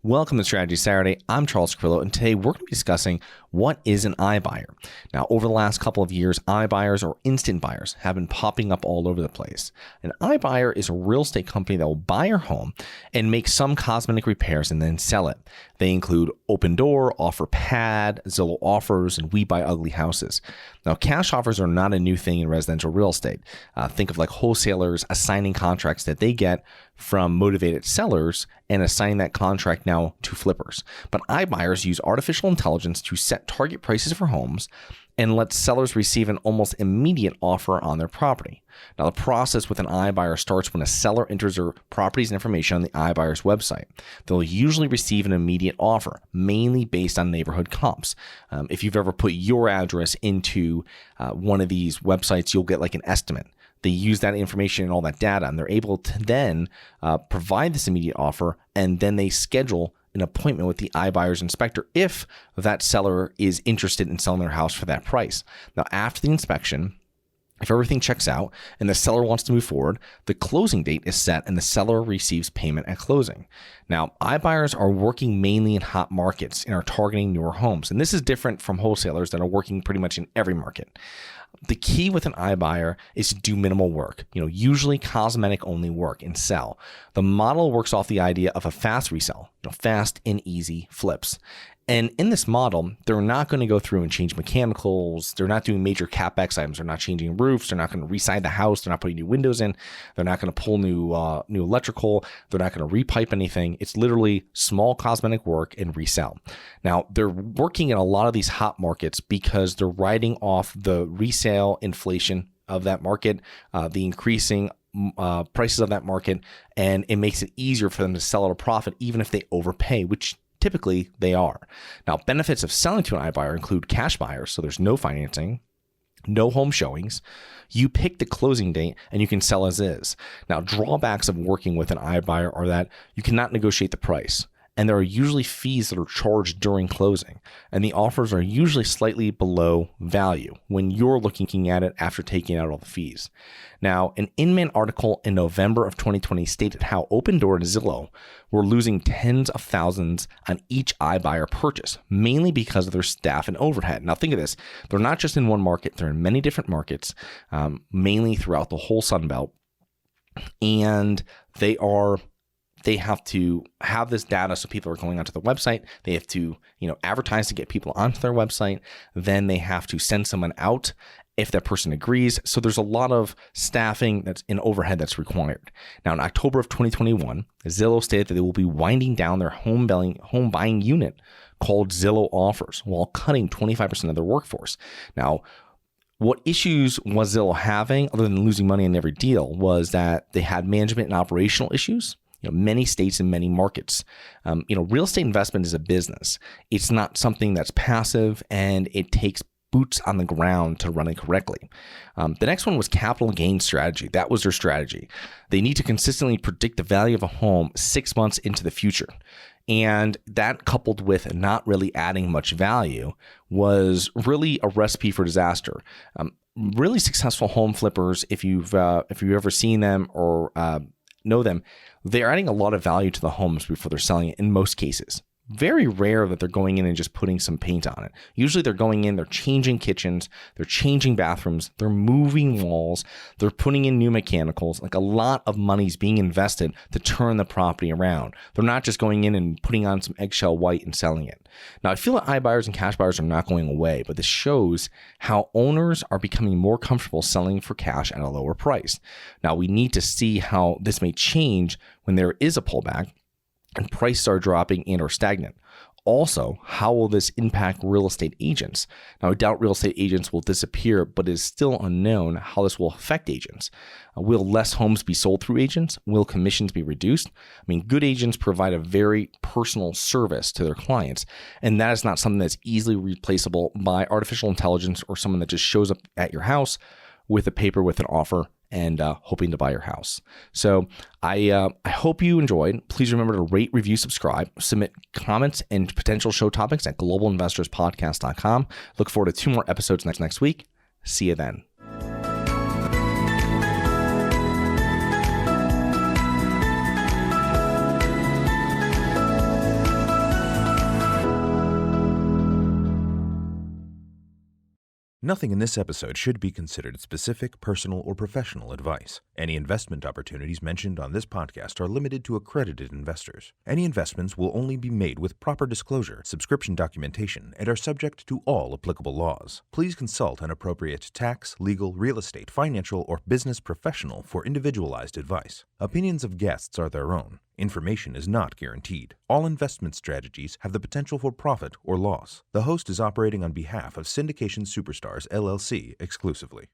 Welcome to Strategy Saturday. I'm Charles Carillo, and today we're going to be discussing what is an iBuyer. Now, over the last couple of years, iBuyers or instant buyers have been popping up all over the place. An iBuyer is a real estate company that will buy your home and make some cosmetic repairs and then sell it. They include Opendoor, Offerpad, Zillow Offers, and We Buy Ugly Houses. Now, cash offers are not a new thing in residential real estate. Think of like wholesalers assigning contracts that they get from motivated sellers and assigning that contract now to flippers. But iBuyers use artificial intelligence to set target prices for homes and let sellers receive an almost immediate offer on their property. Now, the process with an iBuyer starts when a seller enters their property's information on the iBuyer's website. They'll usually receive an immediate offer, mainly based on neighborhood comps. If you've ever put your address into one of these websites, you'll get like an estimate. They use that information and all that data, and they're able to then provide this immediate offer, and then they schedule an appointment with the iBuyer's inspector if that seller is interested in selling their house for that price. Now, after the inspection, if everything checks out and the seller wants to move forward, the closing date is set and the seller receives payment at closing. Now, iBuyers are working mainly in hot markets and are targeting newer homes. And this is different from wholesalers that are working pretty much in every market. The key with an iBuyer is to do minimal work, usually cosmetic only work and sell. The model works off the idea of a fast resell, fast and easy flips. And in this model, they're not going to go through and change mechanicals. They're not doing major CapEx items. They're not changing roofs. They're not going to reside the house. They're not putting new windows in. They're not going to pull new electrical. They're not going to repipe anything. It's literally small cosmetic work and resell. Now, they're working in a lot of these hot markets because they're riding off the resale inflation of that market, the increasing prices of that market, and it makes it easier for them to sell at a profit even if they overpay, which typically they are. Now, benefits of selling to an iBuyer include cash buyers, so there's no financing, no home showings. You pick the closing date and you can sell as is. Now, drawbacks of working with an iBuyer are that you cannot negotiate the price, and there are usually fees that are charged during closing, and the offers are usually slightly below value when you're looking at it after taking out all the fees. Now, an Inman article in November of 2020 stated how Opendoor and Zillow were losing tens of thousands on each iBuyer purchase, mainly because of their staff and overhead. Now, think of this. They're not just in one market. They're in many different markets, mainly throughout the whole Sun Belt, and they have to have this data so people are going onto the website. They have to, advertise to get people onto their website. Then they have to send someone out if that person agrees. So there's a lot of staffing that's in overhead that's required. Now, in October of 2021, Zillow stated that they will be winding down their home buying unit called Zillow Offers while cutting 25% of their workforce. Now, what issues was Zillow having other than losing money in every deal was that they had management and operational issues. Many states and many markets. Real estate investment is a business. It's not something that's passive, and it takes boots on the ground to run it correctly. The next one was capital gain strategy. That was their strategy. They need to consistently predict the value of a home 6 months into the future. And that, coupled with not really adding much value, was really a recipe for disaster. Really successful home flippers, if you've ever seen them or know them, they're adding a lot of value to the homes before they're selling it in most cases. Very rare that they're going in and just putting some paint on it. Usually they're going in, they're changing kitchens, they're changing bathrooms, they're moving walls, they're putting in new mechanicals. Like, a lot of money's being invested to turn the property around. They're not just going in and putting on some eggshell white and selling it. Now, I feel that iBuyers and cash buyers are not going away, but this shows how owners are becoming more comfortable selling for cash at a lower price. Now, we need to see how this may change when there is a pullback and prices are dropping and or stagnant. Also, how will this impact real estate agents? Now, I doubt real estate agents will disappear, but it is still unknown how this will affect agents. Will less homes be sold through agents? Will commissions be reduced? Good agents provide a very personal service to their clients, and that is not something that's easily replaceable by artificial intelligence or someone that just shows up at your house with a paper with an offer and hoping to buy your house. So I hope you enjoyed. Please remember to rate, review, subscribe, submit comments and potential show topics at globalinvestorspodcast.com. Look forward to 2 more episodes next week. See you then. Nothing in this episode should be considered specific, personal, or professional advice. Any investment opportunities mentioned on this podcast are limited to accredited investors. Any investments will only be made with proper disclosure, subscription documentation, and are subject to all applicable laws. Please consult an appropriate tax, legal, real estate, financial, or business professional for individualized advice. Opinions of guests are their own. Information is not guaranteed. All investment strategies have the potential for profit or loss. The host is operating on behalf of Syndication Superstars LLC exclusively.